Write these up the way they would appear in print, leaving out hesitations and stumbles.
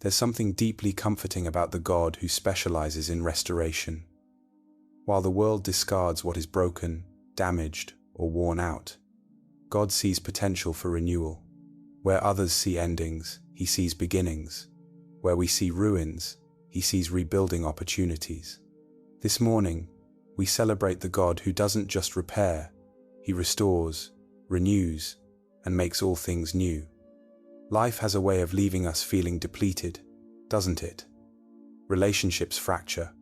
There's something deeply comforting about the God who specializes in restoration. While the world discards what is broken, damaged, or worn out, God sees potential for renewal. Where others see endings, He sees beginnings. Where we see ruins, He sees rebuilding opportunities. This morning, we celebrate the God who doesn't just repair, He restores, renews, and makes all things new. Life has a way of leaving us feeling depleted, doesn't it? Relationships fracture,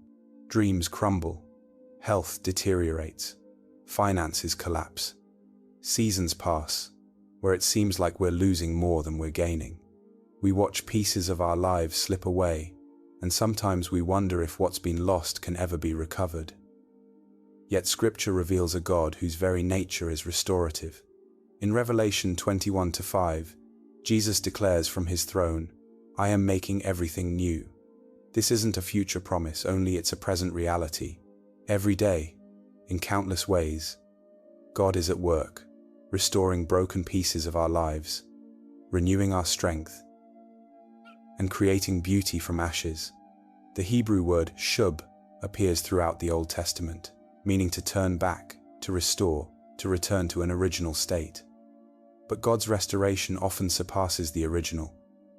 dreams crumble, health deteriorates, finances collapse. Seasons pass, where it seems like we're losing more than we're gaining. We watch pieces of our lives slip away, and sometimes we wonder if what's been lost can ever be recovered. Yet Scripture reveals a God whose very nature is restorative. In Revelation 21:5, Jesus declares from His throne, "I am making everything new." This isn't a future promise, only it's a present reality. Every day, in countless ways, God is at work, restoring broken pieces of our lives, renewing our strength, and creating beauty from ashes. The Hebrew word shub appears throughout the Old Testament, meaning to turn back, to restore, to return to an original state. But God's restoration often surpasses the original.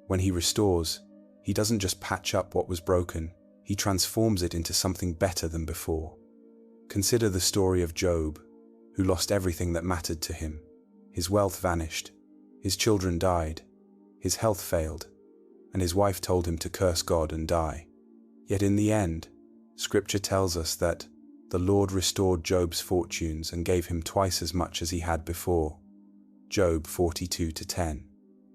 When He restores, He doesn't just patch up what was broken, He transforms it into something better than before. Consider the story of Job, who lost everything that mattered to him. His wealth vanished, his children died, his health failed, and his wife told him to curse God and die. Yet in the end, Scripture tells us that the Lord restored Job's fortunes and gave him twice as much as he had before. Job 42:10.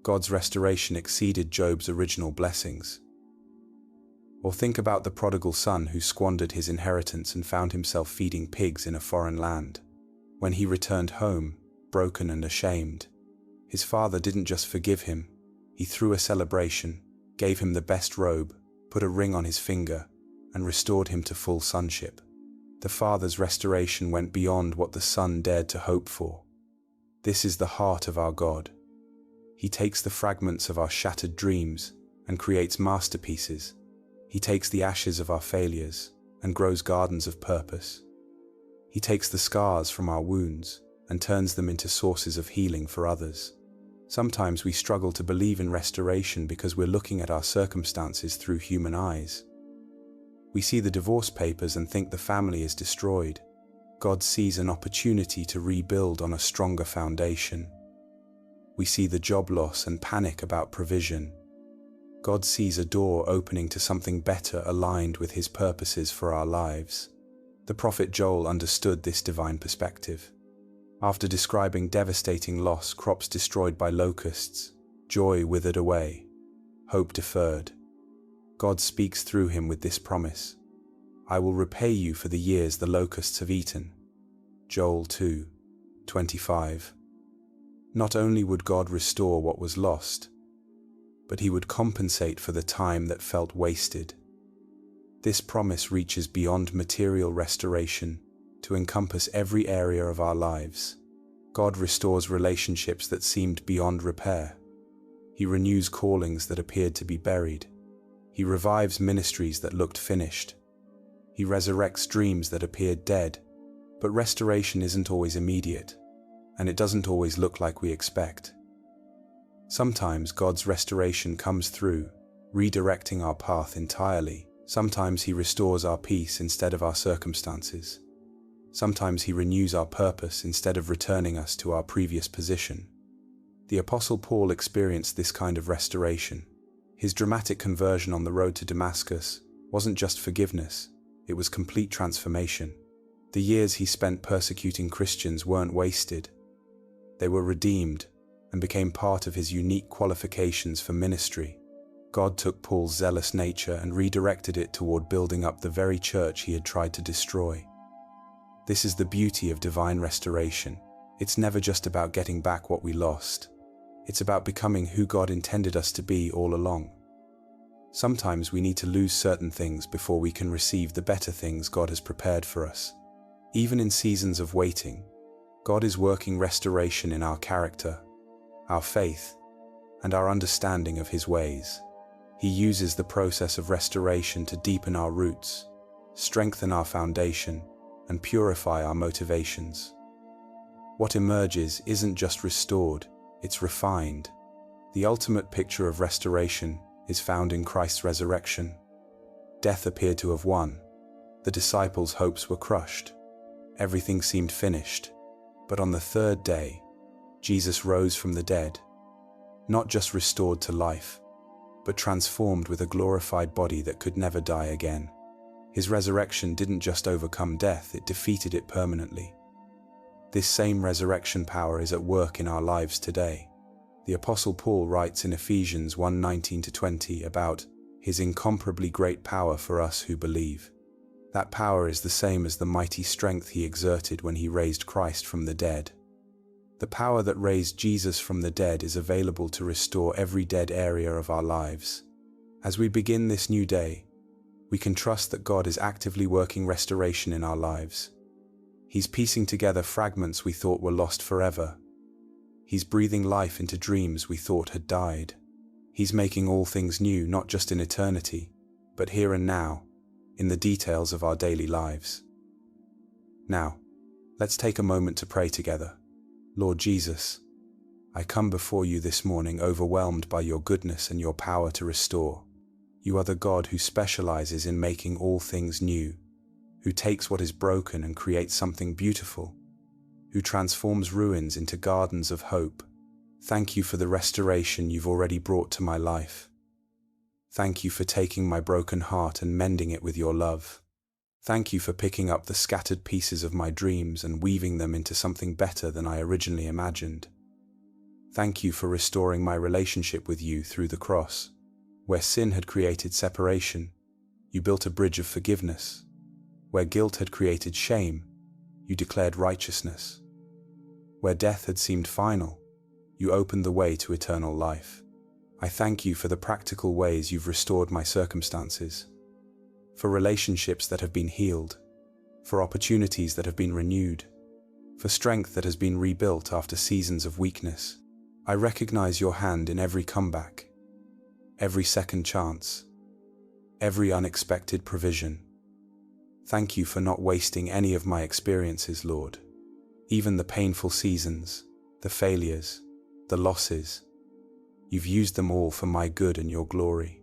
God's restoration exceeded Job's original blessings. Or think about the prodigal son who squandered his inheritance and found himself feeding pigs in a foreign land. When he returned home, broken and ashamed, his father didn't just forgive him, he threw a celebration, gave him the best robe, put a ring on his finger, and restored him to full sonship. The father's restoration went beyond what the son dared to hope for. This is the heart of our God. He takes the fragments of our shattered dreams and creates masterpieces. He takes the ashes of our failures and grows gardens of purpose. He takes the scars from our wounds and turns them into sources of healing for others. Sometimes we struggle to believe in restoration because we're looking at our circumstances through human eyes. We see the divorce papers and think the family is destroyed. God sees an opportunity to rebuild on a stronger foundation. We see the job loss and panic about provision. God sees a door opening to something better aligned with His purposes for our lives. The prophet Joel understood this divine perspective. After describing devastating loss, crops destroyed by locusts, joy withered away, hope deferred, God speaks through him with this promise: "I will repay you for the years the locusts have eaten." Joel 2:25. Not only would God restore what was lost, but He would compensate for the time that felt wasted. This promise reaches beyond material restoration to encompass every area of our lives. God restores relationships that seemed beyond repair. He renews callings that appeared to be buried. He revives ministries that looked finished. He resurrects dreams that appeared dead. But restoration isn't always immediate, and it doesn't always look like we expect. Sometimes God's restoration comes through redirecting our path entirely. Sometimes He restores our peace instead of our circumstances. Sometimes He renews our purpose instead of returning us to our previous position. The Apostle Paul experienced this kind of restoration. His dramatic conversion on the road to Damascus wasn't just forgiveness, it was complete transformation. The years he spent persecuting Christians weren't wasted. They were redeemed and became part of his unique qualifications for ministry. God took Paul's zealous nature and redirected it toward building up the very church he had tried to destroy. This is the beauty of divine restoration. It's never just about getting back what we lost. It's about becoming who God intended us to be all along. Sometimes we need to lose certain things before we can receive the better things God has prepared for us. Even in seasons of waiting, God is working restoration in our character, our faith, and our understanding of His ways. He uses the process of restoration to deepen our roots, strengthen our foundation, and purify our motivations. What emerges isn't just restored, it's refined. The ultimate picture of restoration is found in Christ's resurrection. Death appeared to have won. The disciples' hopes were crushed. Everything seemed finished. But on the third day, Jesus rose from the dead, not just restored to life, but transformed with a glorified body that could never die again. His resurrection didn't just overcome death, it defeated it permanently. This same resurrection power is at work in our lives today. The Apostle Paul writes in Ephesians 1:19-20 about his incomparably great power for us who believe. That power is the same as the mighty strength he exerted when he raised Christ from the dead. The power that raised Jesus from the dead is available to restore every dead area of our lives. As we begin this new day, we can trust that God is actively working restoration in our lives. He's piecing together fragments we thought were lost forever. He's breathing life into dreams we thought had died. He's making all things new, not just in eternity, but here and now, in the details of our daily lives. Now, let's take a moment to pray together. Lord Jesus, I come before you this morning overwhelmed by your goodness and your power to restore. You are the God who specializes in making all things new, who takes what is broken and creates something beautiful, who transforms ruins into gardens of hope. Thank you for the restoration you've already brought to my life. Thank you for taking my broken heart and mending it with your love. Thank you for picking up the scattered pieces of my dreams and weaving them into something better than I originally imagined. Thank you for restoring my relationship with you through the cross. Where sin had created separation, you built a bridge of forgiveness. Where guilt had created shame, you declared righteousness. Where death had seemed final, you opened the way to eternal life. I thank you for the practical ways you've restored my circumstances, for relationships that have been healed, for opportunities that have been renewed, for strength that has been rebuilt after seasons of weakness. I recognize your hand in every comeback, every second chance, every unexpected provision. Thank you for not wasting any of my experiences, Lord. Even the painful seasons, the failures, the losses, you've used them all for my good and your glory.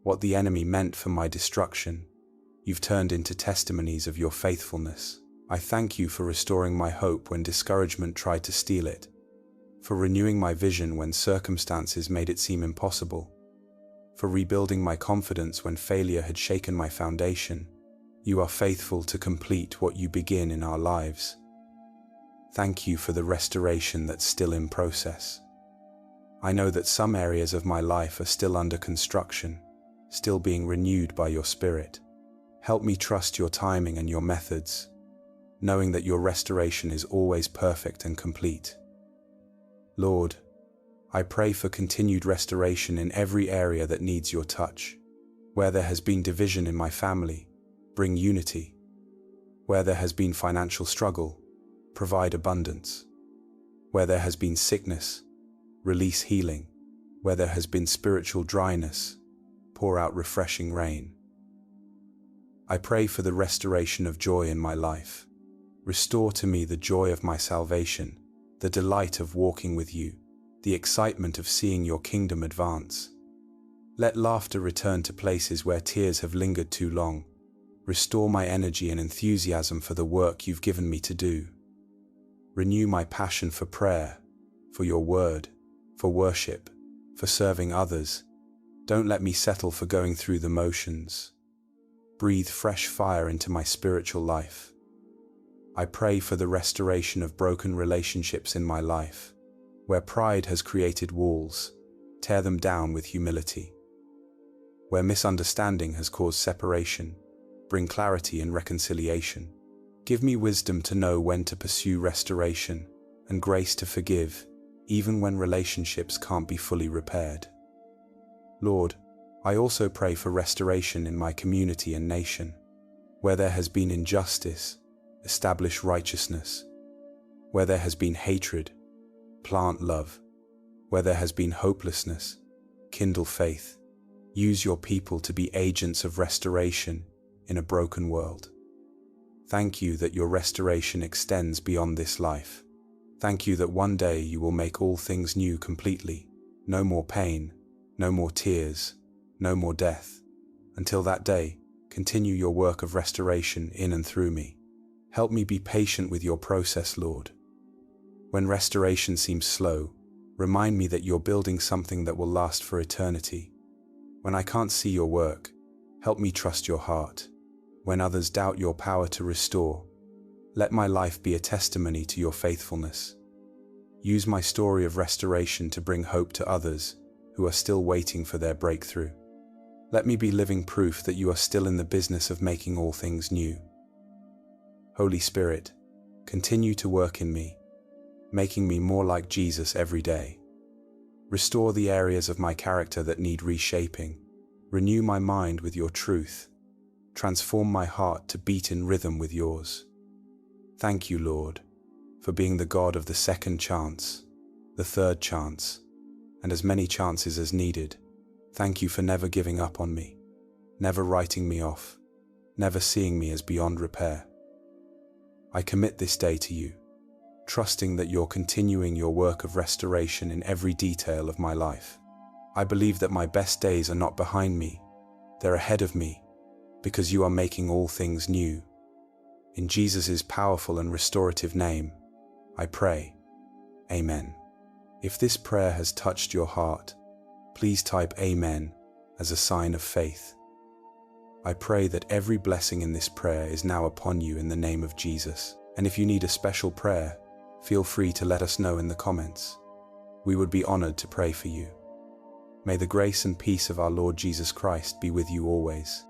What the enemy meant for my destruction, you've turned into testimonies of your faithfulness. I thank you for restoring my hope when discouragement tried to steal it, for renewing my vision when circumstances made it seem impossible, for rebuilding my confidence when failure had shaken my foundation. You are faithful to complete what you begin in our lives. Thank you for the restoration that's still in process. I know that some areas of my life are still under construction, still being renewed by your Spirit. Help me trust your timing and your methods, knowing that your restoration is always perfect and complete. Lord, I pray for continued restoration in every area that needs your touch. Where there has been division in my family, bring unity. Where there has been financial struggle, provide abundance. Where there has been sickness, release healing. Where there has been spiritual dryness, pour out refreshing rain. I pray for the restoration of joy in my life. Restore to me the joy of my salvation, the delight of walking with you, the excitement of seeing your kingdom advance. Let laughter return to places where tears have lingered too long. Restore my energy and enthusiasm for the work you've given me to do. Renew my passion for prayer, for your word, for worship, for serving others. Don't let me settle for going through the motions. Breathe fresh fire into my spiritual life. I pray for the restoration of broken relationships in my life. Where pride has created walls, tear them down with humility. Where misunderstanding has caused separation, bring clarity and reconciliation. Give me wisdom to know when to pursue restoration and grace to forgive, even when relationships can't be fully repaired. Lord, I also pray for restoration in my community and nation. Where there has been injustice, establish righteousness. Where there has been hatred, plant love. Where there has been hopelessness, kindle faith. Use your people to be agents of restoration in a broken world. Thank you that your restoration extends beyond this life. Thank you that one day you will make all things new completely. No more pain, no more tears, no more death. Until that day, continue your work of restoration in and through me. Help me be patient with your process, Lord. When restoration seems slow, remind me that you're building something that will last for eternity. When I can't see your work, help me trust your heart. When others doubt your power to restore, let my life be a testimony to your faithfulness. Use my story of restoration to bring hope to others who are still waiting for their breakthrough. Let me be living proof that you are still in the business of making all things new. Holy Spirit, continue to work in me, making me more like Jesus every day. Restore the areas of my character that need reshaping. Renew my mind with your truth. Transform my heart to beat in rhythm with yours. Thank you, Lord, for being the God of the second chance, the third chance, and as many chances as needed. Thank you for never giving up on me, never writing me off, never seeing me as beyond repair. I commit this day to you, trusting that you're continuing your work of restoration in every detail of my life. I believe that my best days are not behind me, they're ahead of me, because you are making all things new. In Jesus' powerful and restorative name, I pray. Amen. If this prayer has touched your heart, please type Amen as a sign of faith. I pray that every blessing in this prayer is now upon you in the name of Jesus. And if you need a special prayer, feel free to let us know in the comments. We would be honored to pray for you. May the grace and peace of our Lord Jesus Christ be with you always.